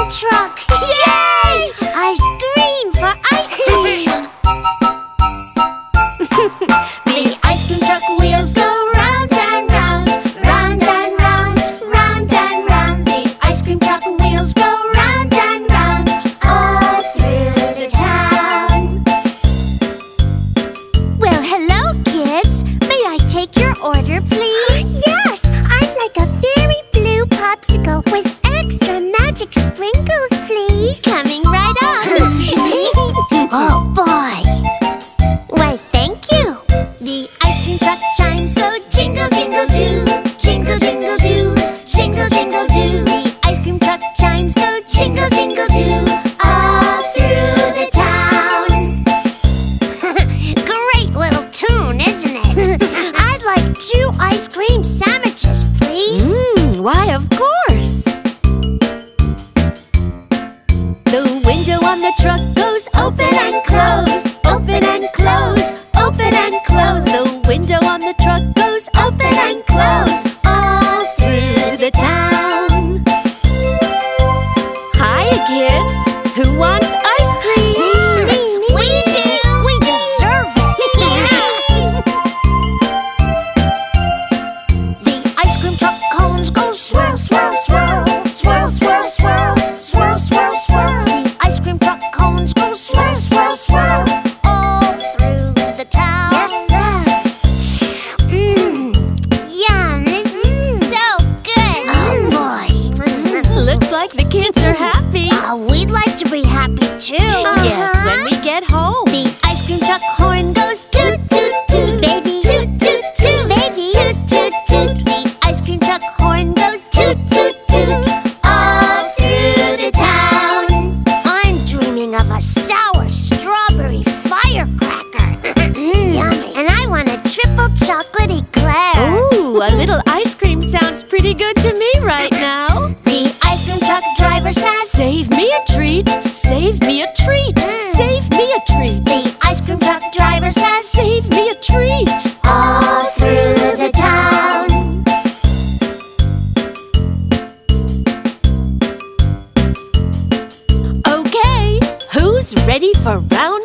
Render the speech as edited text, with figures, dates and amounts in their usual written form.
truck! Yay! Ice cream for ice cream! The ice cream truck wheels go round and round, round and round, round and round. The ice cream truck wheels go round and round, all through the town. Well, hello, kids. May I take your order, please? Yes, I'd like a very blue popsicle with extra magic sprinkles, please. Coming right up. Oh, boy. Why, thank you. The ice cream truck chimes go jingle, jingle, do. Jingle, jingle, do. Jingle, jingle, do. The ice cream truck chimes go jingle, jingle, do. All through the town. Great little tune, isn't it? I'd like 2 ice cream sandwiches, please. Why, of course. The window on the truck goes open and close, open and close, open and close. The window on the truck goes open and close, all through the town. Hi, kids. Who wants ice cream? Me. We do. We deserve it. The ice cream truck cones go swirl, swirl, swirl, swirl, swirl, swirl, swirl, swirl, swirl. The ice cream truck cones go swirl, swirl, swirl, all through the town. Yes, sir. Yum, this is so good. Oh, boy. Looks like the kids are happy. We'd like to be happy, too. Yes, when we get home. The ice cream truck horn goes toot, toot, toot. Baby, toot, toot, toot. Baby, toot, toot, toot. The ice cream truck horn goes toot, toot, toot. All through the town. I'm dreaming of a sour strawberry firecracker. Yummy. And I want a triple chocolate eclair. Ooh, a little ice cream sounds pretty good to me right now. The ice cream truck driver says, Save me a treat, save me a treat, save me a treat. the ice cream truck driver says, Save me a treat. all through the town. Okay, who's ready for round